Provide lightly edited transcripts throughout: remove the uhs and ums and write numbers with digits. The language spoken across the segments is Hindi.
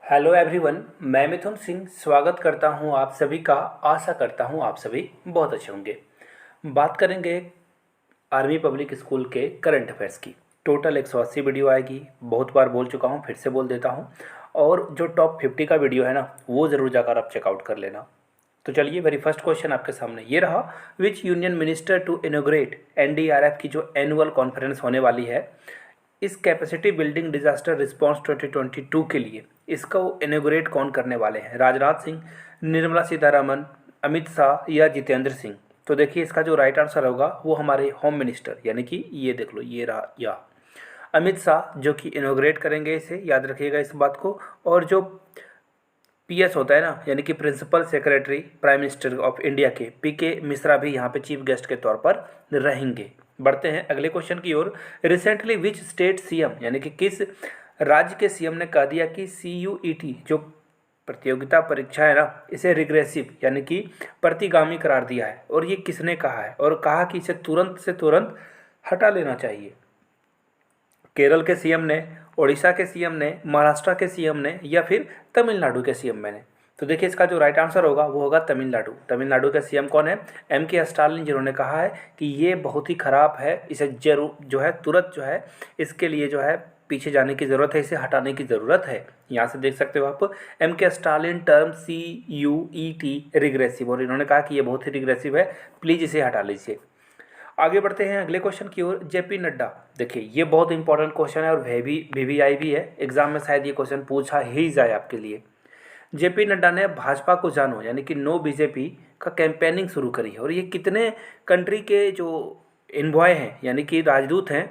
हेलो एवरीवन, मैं मिथुन सिंह स्वागत करता हूं आप सभी का। आशा करता हूं आप सभी बहुत अच्छे होंगे। बात करेंगे आर्मी पब्लिक स्कूल के करंट अफेयर्स की। टोटल 180 वीडियो आएगी। बहुत बार बोल चुका हूं, फिर से बोल देता हूं। और जो टॉप 50 का वीडियो है ना, वो ज़रूर जाकर आप चेकआउट कर लेना। तो चलिए, वेरी फर्स्ट क्वेश्चन आपके सामने ये रहा। Which union minister to inaugurate NDRF की जो एनुअल कॉन्फ्रेंस होने वाली है, इस कैपेसिटी बिल्डिंग डिजास्टर रिस्पांस 2022 के लिए इसका वो इनोग्रेट कौन करने वाले हैं? राजनाथ सिंह, निर्मला सीतारमन, अमित शाह या जितेंद्र सिंह? तो देखिए, इसका जो राइट आंसर होगा वो हमारे होम मिनिस्टर, यानी कि ये देख लो, ये रहा या अमित शाह, जो कि इनोग्रेट करेंगे इसे, याद रखिएगा इस बात को। और जो पीएस होता है ना, यानी कि principal secretary prime minister of India के पीके मिश्रा भी यहाँ पे चीफ गेस्ट के तौर पर रहेंगे। बढ़ते हैं अगले क्वेश्चन की ओर। रिसेंटली विच स्टेट सीएम, यानी कि किस राज्य के सीएम ने कह दिया कि सीयूईटी जो प्रतियोगिता परीक्षा है ना, इसे रिग्रेसिव यानी कि प्रतिगामी करार दिया है? और ये किसने कहा है? और कहा कि इसे तुरंत से तुरंत हटा लेना चाहिए। केरल के सीएम ने, उड़ीसा के सीएम ने, महाराष्ट्र के सीएम ने, या फिर तमिलनाडु के सीएम ने? तो देखिए, इसका जो राइट आंसर होगा वो होगा तमिलनाडु। तमिलनाडु के सीएम कौन है? के स्टालिन, जिन्होंने कहा है कि ये बहुत ही ख़राब है, इसे जरूर जो है तुरंत जो है इसके लिए जो है पीछे जाने की ज़रूरत है, इसे हटाने की ज़रूरत है। यहाँ से देख सकते हो आप, के स्टालिन टर्म CUET रिग्रेसिव, और इन्होंने कहा कि ये बहुत ही रिग्रेसिव है, प्लीज़ इसे हटा लीजिए। आगे बढ़ते हैं अगले क्वेश्चन की ओर। जेपी नड्डा, देखिए ये बहुत इंपॉर्टेंट क्वेश्चन है और VVI भी है, एग्जाम में शायद ये क्वेश्चन पूछा ही जाए आपके लिए। जेपी नड्डा ने भाजपा को जानो, यानी कि नो बीजेपी का कैंपेनिंग शुरू करी है। और ये कितने कंट्री के जो इन्वॉय हैं, यानी कि राजदूत हैं,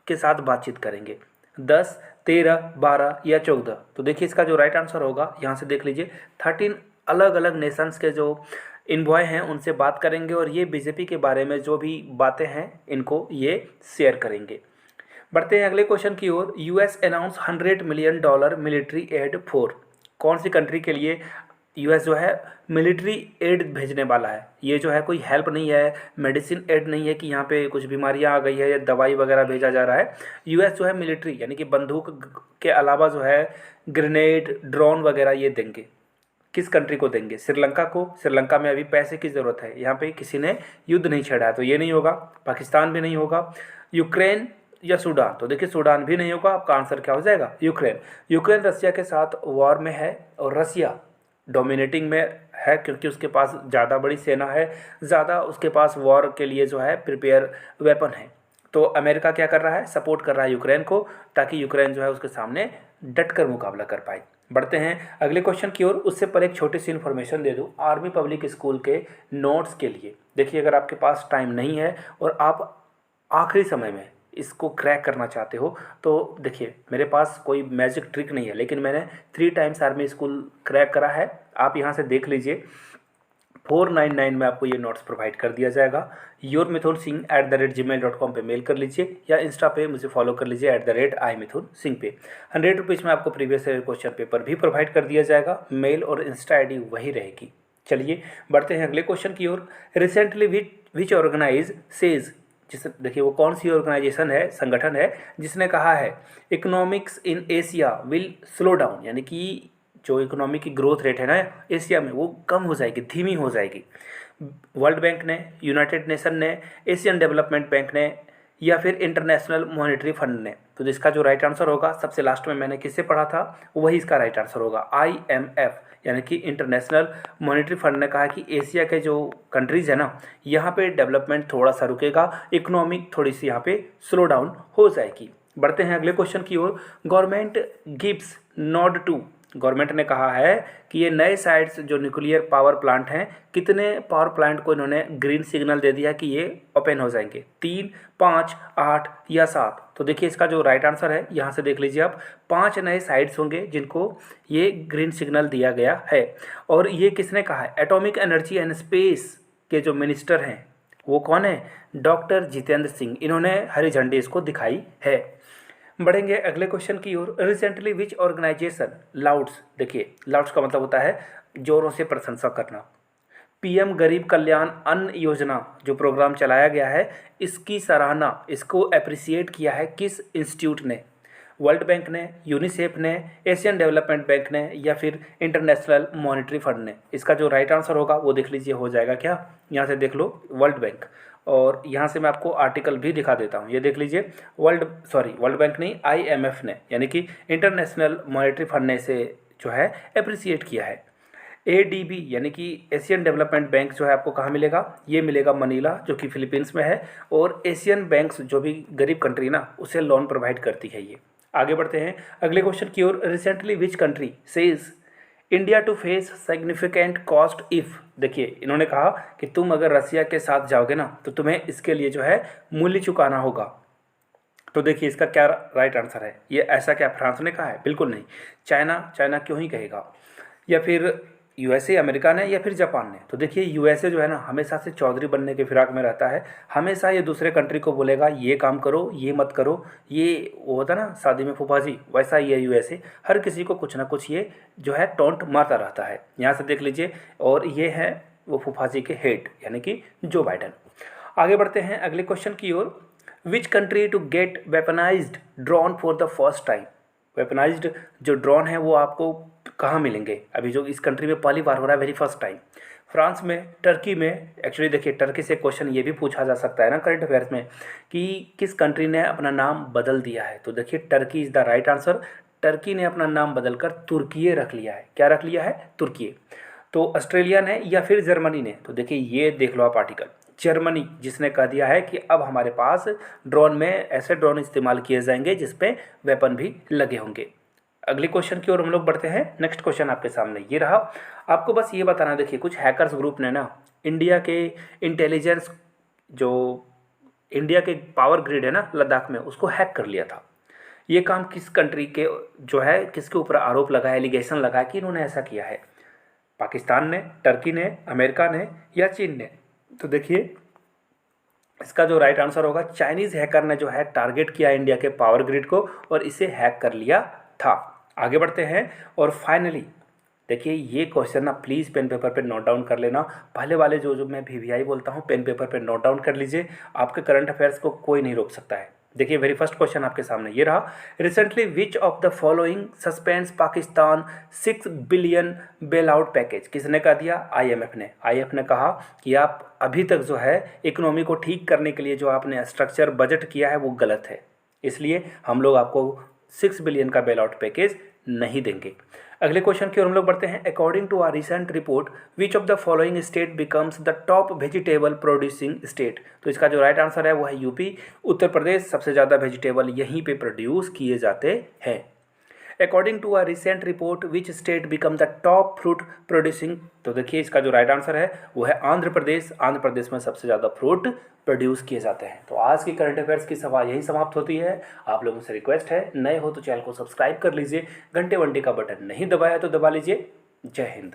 के साथ बातचीत करेंगे? 10, 13, 12 या 14? तो देखिए, इसका जो राइट आंसर होगा, यहाँ से देख लीजिए, 13 अलग अलग नेशंस के जो इन्वॉय हैं उनसे बात करेंगे, और ये बीजेपी के बारे में जो भी बातें हैं इनको ये शेयर करेंगे। बढ़ते हैं अगले क्वेश्चन की ओर। US announce $100 million military aid for, कौन सी कंट्री के लिए यूएस जो है मिलिट्री एड भेजने वाला है? ये जो है कोई हेल्प नहीं है, मेडिसिन एड नहीं है कि यहाँ पे कुछ बीमारियाँ आ गई है या दवाई वगैरह भेजा जा रहा है। यूएस जो है मिलिट्री, यानी कि बंदूक के अलावा जो है ग्रेनेड, ड्रोन वगैरह ये देंगे। किस कंट्री को देंगे? श्रीलंका को। श्रीलंका में अभी पैसे की ज़रूरत है, यहाँ पे किसी ने युद्ध नहीं छेड़ा है, तो ये नहीं होगा। पाकिस्तान भी नहीं होगा। यूक्रेन या सूडान? तो देखिए, सूडान भी नहीं होगा। आपका आंसर क्या हो जाएगा? यूक्रेन। यूक्रेन रसिया के साथ वॉर में है, और रसिया डोमिनेटिंग में है क्योंकि उसके पास ज़्यादा बड़ी सेना है, ज़्यादा उसके पास वॉर के लिए जो है प्रिपेयर वेपन है। तो अमेरिका क्या कर रहा है? सपोर्ट कर रहा है यूक्रेन को, ताकि यूक्रेन जो है उसके सामने डट कर मुकाबला कर पाए। बढ़ते हैं अगले क्वेश्चन की ओर। उससे पर एक छोटी सी इन्फॉर्मेशन दे दूं आर्मी पब्लिक स्कूल के नोट्स के लिए। देखिए, अगर आपके पास टाइम नहीं है और आप आखिरी समय में इसको क्रैक करना चाहते हो, तो देखिए, मेरे पास कोई मैजिक ट्रिक नहीं है, लेकिन मैंने 3 टाइम्स आर्मी स्कूल क्रैक करा है। आप यहाँ से देख लीजिए, 499 में आपको ये नोट्स प्रोवाइड कर दिया जाएगा। yourmithunsingh@gmail.com पे मेल कर लीजिए, या इंस्टा पे मुझे फॉलो कर लीजिए @iMithunSingh पे। 100 रुपीज़ में आपको प्रीवियस ईयर क्वेश्चन पेपर भी प्रोवाइड कर दिया जाएगा। मेल और इंस्टा ID वही रहेगी। चलिए, बढ़ते हैं अगले क्वेश्चन की ओर। रिसेंटली विच ऑर्गेनाइज सेज, जिस देखिए वो कौन सी ऑर्गेनाइजेशन है, संगठन है, जिसने कहा है economics in Asia will slow down, यानी कि जो इकोनॉमी की ग्रोथ रेट है ना एशिया में, वो कम हो जाएगी, धीमी हो जाएगी? वर्ल्ड बैंक ने, यूनाइटेड नेशन ने, एशियन डेवलपमेंट बैंक ने, या फिर इंटरनेशनल मॉनेटरी फंड ने? तो जिसका जो राइट आंसर होगा, सबसे लास्ट में मैंने किससे पढ़ा था, वही इसका राइट आंसर होगा। IMF, यानी कि इंटरनेशनल मॉनेटरी फंड ने कहा कि एशिया के जो कंट्रीज़ है ना, यहाँ पे डेवलपमेंट थोड़ा सा रुकेगा, इकोनॉमिक थोड़ी सी यहाँ पे स्लो डाउन हो जाएगी। बढ़ते हैं अगले क्वेश्चन की ओर। Government gives nod to, government ने कहा है कि ये नए साइट्स जो न्यूक्लियर पावर प्लांट हैं, कितने पावर प्लांट को इन्होंने ग्रीन सिग्नल दे दिया कि ये ओपन हो जाएंगे? 3, 5, 8 या 7? तो देखिए, इसका जो राइट आंसर है, यहाँ से देख लीजिए आप, 5 नए साइट्स होंगे जिनको ये ग्रीन सिग्नल दिया गया है। और ये किसने कहा है? एटॉमिक एनर्जी एंड स्पेस के जो मिनिस्टर हैं वो कौन है? डॉक्टर जितेंद्र सिंह, इन्होंने हरी झंडी इसको दिखाई है। बढ़ेंगे अगले क्वेश्चन की ओर। रिसेंटली विच ऑर्गेनाइजेशन लाउड्स, देखिए लाउड्स का मतलब होता है जोरों से प्रशंसा करना। PM गरीब कल्याण अन्न योजना जो प्रोग्राम चलाया गया है, इसकी सराहना, इसको अप्रिसिएट किया है किस इंस्टीट्यूट ने? वर्ल्ड बैंक ने, यूनिसेफ ने, एशियन डेवलपमेंट बैंक ने या फिर इंटरनेशनल मॉनेटरी फंड ने? इसका जो राइट आंसर होगा वो देख लीजिए, हो जाएगा क्या, यहाँ से देख लो वर्ल्ड बैंक। और यहाँ से मैं आपको आर्टिकल भी दिखा देता हूँ, ये देख लीजिए, वर्ल्ड बैंक नहीं, IMF ने यानी कि इंटरनेशनल मॉनेटरी फंड ने इसे जो है अप्रिसिएट किया है। ADB यानी कि एशियन डेवलपमेंट बैंक जो है आपको कहाँ मिलेगा, ये मिलेगा मनीला जो कि फिलीपींस में है। और एशियन बैंक्स जो भी गरीब कंट्री ना उसे लोन प्रोवाइड करती है ये। आगे बढ़ते हैं अगले क्वेश्चन की ओर। Recently which country says India to face significant cost if? देखिए इन्होंने कहा कि तुम अगर रसिया के साथ जाओगे ना तो तुम्हें इसके लिए जो है मूल्य चुकाना होगा। तो देखिए इसका क्या राइट आंसर है, ये ऐसा क्या फ्रांस ने कहा है? बिल्कुल नहीं। चाइना क्यों ही कहेगा, या फिर USA अमेरिका ने, या फिर जापान ने? तो देखिए USA जो है ना हमेशा से चौधरी बनने के फिराक में रहता है। हमेशा ये दूसरे कंट्री को बोलेगा ये काम करो, ये मत करो, ये वो होता ना शादी में फूफा जी, वैसा ही है USA। हर किसी को कुछ ना कुछ ये जो है टोंट मारता रहता है। यहाँ से देख लीजिए, और ये है वो फूफा जी के हेड यानी कि जो बाइडन। आगे बढ़ते हैं अगले क्वेश्चन की ओर। Which country to get weaponized drone for the first time? Weaponized जो ड्रोन है वो आपको कहाँ मिलेंगे? अभी जो इस कंट्री में पहली बार हो रहा है, वेरी फर्स्ट टाइम। फ्रांस में, टर्की में। एक्चुअली देखिए टर्की से क्वेश्चन ये भी पूछा जा सकता है ना करंट अफेयर्स में कि किस कंट्री ने अपना नाम बदल दिया है? तो देखिए Turkey is the right answer. Turkey ने अपना नाम बदलकर तुर्की रख लिया है। क्या रख लिया है? तुर्की। तो ऑस्ट्रेलिया ने या फिर जर्मनी ने? तो देखिए ये देख लो आप आर्टिकल, जर्मनी जिसने कह दिया है कि अब हमारे पास ड्रोन में ऐसे ड्रोन इस्तेमाल किए जाएंगे जिसपे वेपन भी लगे होंगे। अगले क्वेश्चन की ओर हम लोग बढ़ते हैं। नेक्स्ट क्वेश्चन आपके सामने ये रहा। आपको बस ये बताना, देखिए कुछ हैकर्स ग्रुप ने ना इंडिया के इंटेलिजेंस, जो इंडिया के पावर ग्रिड है ना लद्दाख में, उसको हैक कर लिया था। ये काम किस कंट्री के जो है, किसके ऊपर आरोप लगा है, एलिगेशन लगा है कि इन्होंने ऐसा किया है? पाकिस्तान ने, टर्की ने, अमेरिका ने या चीन ने? तो देखिए इसका जो राइट आंसर होगा, चाइनीज़ हैकर ने जो है टारगेट किया इंडिया के पावर ग्रिड को और इसे हैक कर लिया था। आगे बढ़ते हैं और फाइनली देखिए ये क्वेश्चन ना प्लीज़ पेन पेपर पे नोट डाउन कर लेना। पहले वाले जो मैं VVI बोलता हूँ पेन पेपर पे नोट डाउन कर लीजिए, आपके करंट अफेयर्स को कोई नहीं रोक सकता है। देखिए वेरी फर्स्ट क्वेश्चन आपके सामने ये रहा। Recently which of the following suspends Pakistan 6 billion bail out package? किसने कहा दिया? IMF ने। IMF ने कहा कि आप अभी तक जो है इकोनॉमी को ठीक करने के लिए जो आपने स्ट्रक्चर बजट किया है वो गलत है, इसलिए हम लोग आपको 6 बिलियन का बेल आउट पैकेज नहीं देंगे। अगले क्वेश्चन की ओर हम लोग बढ़ते हैं। According to our recent report which of the following state becomes the top vegetable producing state? तो इसका जो राइट आंसर है वो है UP, उत्तर प्रदेश। सबसे ज़्यादा वेजिटेबल यहीं पे प्रोड्यूस किए जाते हैं। According to a recent report which state become the top fruit producing? तो देखिए इसका जो राइट आंसर है वो है आंध्र प्रदेश। आंध्र प्रदेश में सबसे ज़्यादा फ्रूट प्रोड्यूस किए जाते हैं। तो आज की करंट अफेयर्स की सभा यही समाप्त होती है। आप लोगों से रिक्वेस्ट है, नए हो तो चैनल को सब्सक्राइब कर लीजिए, घंटे वंटे का बटन नहीं दबाया तो दबा लीजिए। जय हिंद।